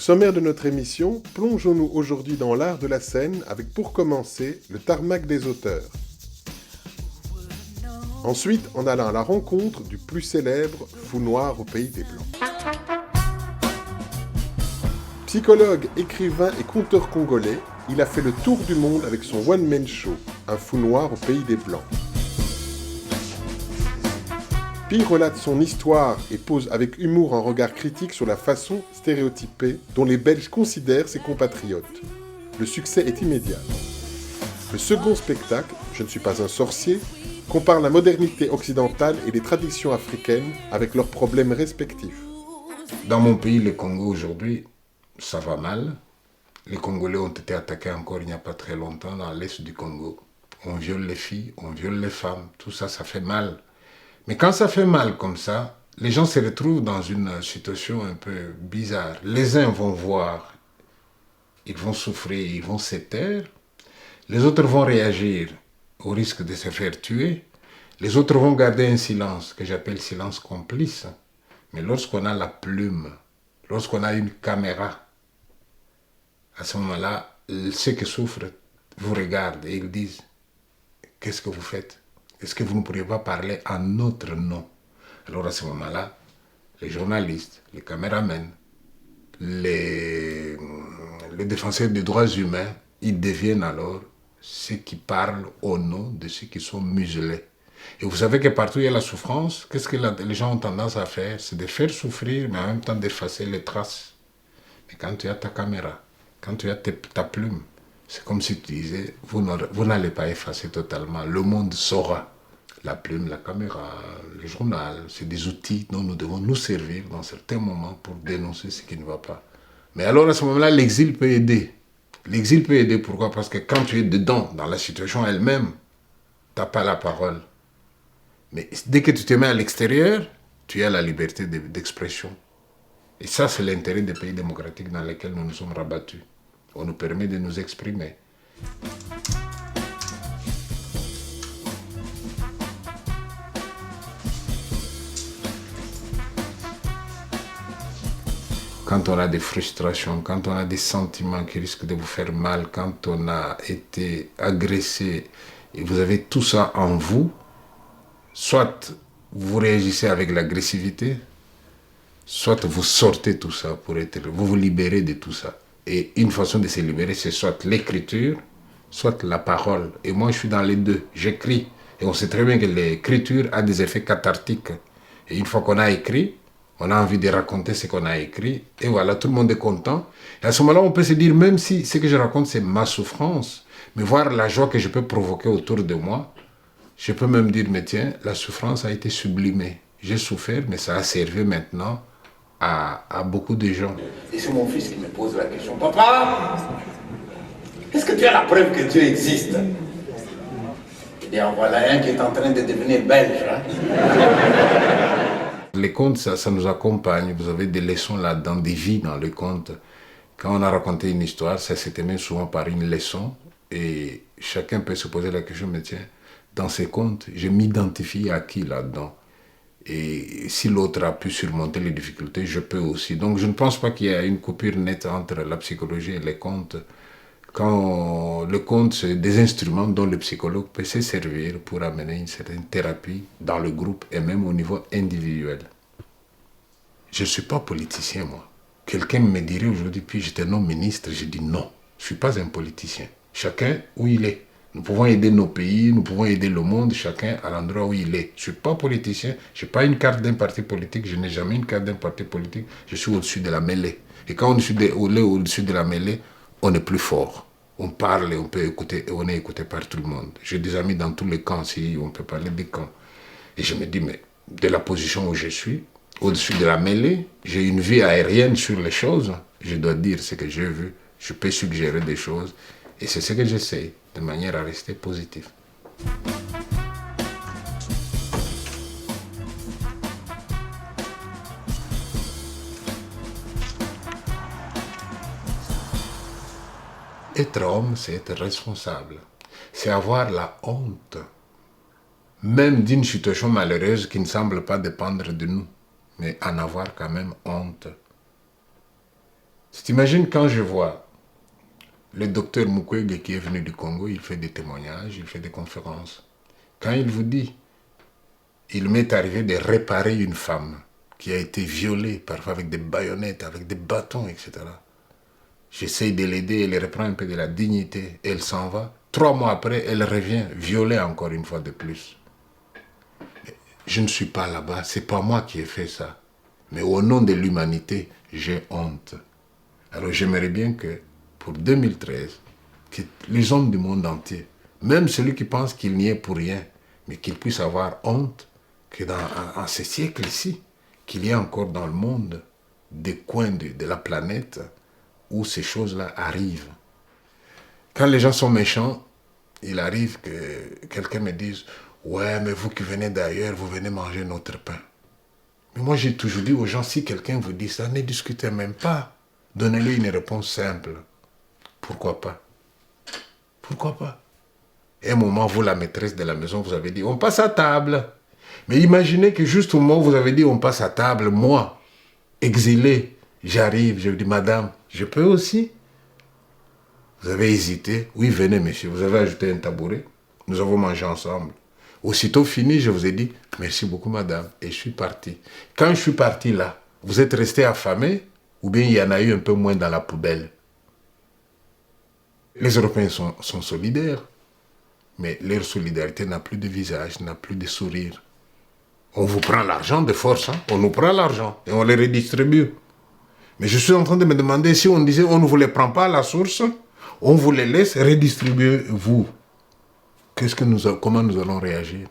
sommaire de notre émission, plongeons-nous aujourd'hui dans l'art de la scène avec pour commencer le tarmac des auteurs. Ensuite, en allant à la rencontre du plus célèbre fou noir au pays des Blancs. Psychologue, écrivain et conteur congolais, il a fait le tour du monde avec son one-man show, un fou noir au pays des Blancs. Pi relate son histoire et pose avec humour un regard critique sur la façon stéréotypée dont les Belges considèrent ses compatriotes. Le succès est immédiat. Le second spectacle, Je ne suis pas un sorcier, compare la modernité occidentale et les traditions africaines avec leurs problèmes respectifs. Dans mon pays, le Congo aujourd'hui, ça va mal. Les Congolais ont été attaqués encore il n'y a pas très longtemps dans l'est du Congo. On viole les filles, on viole les femmes, tout ça, ça fait mal. Mais quand ça fait mal comme ça, les gens se retrouvent dans une situation un peu bizarre. Les uns vont voir, ils vont souffrir, ils vont se taire. Les autres vont réagir au risque de se faire tuer. Les autres vont garder un silence que j'appelle silence complice. Mais lorsqu'on a la plume, lorsqu'on a une caméra, à ce moment-là, ceux qui souffrent vous regardent et ils disent « Qu'est-ce que vous faites ? Est-ce que vous ne pourriez pas parler en notre nom ?» Alors à ce moment-là, les journalistes, les caméramans, les défenseurs des droits humains, ils deviennent alors ceux qui parlent au nom de ceux qui sont muselés. Et vous savez que partout il y a la souffrance, qu'est-ce que les gens ont tendance à faire? C'est de faire souffrir, mais en même temps d'effacer les traces. Mais quand tu as ta caméra, quand tu as ta plume, c'est comme si tu disais, vous n'allez pas effacer totalement, le monde saura. La plume, la caméra, le journal, c'est des outils dont nous devons nous servir dans certains moments pour dénoncer ce qui ne va pas. Mais alors à ce moment-là, l'exil peut aider. L'exil peut aider, pourquoi? Parce que quand tu es dedans, dans la situation elle-même, tu n'as pas la parole. Mais dès que tu te mets à l'extérieur, tu as la liberté d'expression. Et ça, c'est l'intérêt des pays démocratiques dans lesquels nous nous sommes rabattus. On nous permet de nous exprimer. Quand on a des frustrations, quand on a des sentiments qui risquent de vous faire mal, quand on a été agressé, et vous avez tout ça en vous, soit vous réagissez avec l'agressivité, soit vous sortez tout ça pour vous vous libérez de tout ça. Et une façon de se libérer, c'est soit l'écriture, soit la parole. Et moi, je suis dans les deux. J'écris. Et on sait très bien que l'écriture a des effets cathartiques. Et une fois qu'on a écrit, on a envie de raconter ce qu'on a écrit. Et voilà, tout le monde est content. Et à ce moment-là, on peut se dire, même si ce que je raconte, c'est ma souffrance, mais voir la joie que je peux provoquer autour de moi, je peux même dire, mais tiens, la souffrance a été sublimée. J'ai souffert, mais ça a servi maintenant à beaucoup de gens. Et c'est mon fils qui me pose la question. Papa, est-ce que tu as la preuve que Dieu existe? Eh bien, voilà un qui est en train de devenir belge. Hein? Les contes, ça nous accompagne. Vous avez des leçons là-dedans, des vies dans les contes. Quand on a raconté une histoire, ça se termine souvent par une leçon. Et chacun peut se poser la question, mais tiens, dans ces contes, je m'identifie à qui là-dedans? Et si l'autre a pu surmonter les difficultés, je peux aussi. Donc je ne pense pas qu'il y ait une coupure nette entre la psychologie et les contes. Quand le conte, c'est des instruments dont le psychologue peut se servir pour amener une certaine thérapie dans le groupe et même au niveau individuel. Je ne suis pas politicien, moi. Quelqu'un me dirait aujourd'hui, puis j'étais non ministre, je dis non, je ne suis pas un politicien. Chacun où il est. Nous pouvons aider nos pays, nous pouvons aider le monde, chacun à l'endroit où il est. Je ne suis pas politicien, je n'ai pas une carte d'un parti politique, je n'ai jamais une carte d'un parti politique, je suis au-dessus de la mêlée. Et quand on est au-dessus de la mêlée, on est plus fort. On parle et on peut écouter, et on est écouté par tout le monde. J'ai des amis dans tous les camps, si on peut parler des camps. Et je me dis, mais de la position où je suis, au-dessus de la mêlée, j'ai une vue aérienne sur les choses, je dois dire ce que j'ai vu, je peux suggérer des choses, et c'est ce que j'essaie, de manière à rester positif. Être homme, c'est être responsable. C'est avoir la honte, même d'une situation malheureuse qui ne semble pas dépendre de nous, mais en avoir quand même honte. Tu t'imagines quand je vois le docteur Mukwege qui est venu du Congo, il fait des témoignages, il fait des conférences. Quand il vous dit, il m'est arrivé de réparer une femme qui a été violée, parfois avec des baïonnettes, avec des bâtons, etc. J'essaye de l'aider, elle reprend un peu de la dignité, elle s'en va. 3 mois après, elle revient violée encore une fois de plus. Je ne suis pas là-bas, c'est pas moi qui ai fait ça. Mais au nom de l'humanité, j'ai honte. Alors j'aimerais bien que, pour 2013, que les hommes du monde entier, même celui qui pense qu'il n'y est pour rien, mais qu'il puisse avoir honte que en ce siècle-ci, qu'il y ait encore dans le monde des coins de la planète où ces choses-là arrivent. Quand les gens sont méchants, il arrive que quelqu'un me dise « Ouais, mais vous qui venez d'ailleurs, vous venez manger notre pain. » Mais moi, j'ai toujours dit aux gens, si quelqu'un vous dit ça, ne discutez même pas. Donnez-lui une réponse simple. Pourquoi pas? Pourquoi pas? Et à un moment, vous, la maîtresse de la maison, vous avez dit, on passe à table. Mais imaginez que juste au moment où vous avez dit, on passe à table, moi, exilé, j'arrive, je vous dis, madame, je peux aussi? Vous avez hésité. Oui, venez, monsieur. Vous avez ajouté un tabouret. Nous avons mangé ensemble. Aussitôt fini, je vous ai dit, merci beaucoup, madame. Et je suis parti. Quand je suis parti là, vous êtes resté affamé ou bien il y en a eu un peu moins dans la poubelle? Les Européens sont solidaires. Mais leur solidarité n'a plus de visage, n'a plus de sourire. On vous prend l'argent de force, hein? On nous prend l'argent et on les redistribue. Mais je suis en train de me demander si on disait on ne vous les prend pas à la source, on vous les laisse redistribuer vous. Comment nous allons réagir?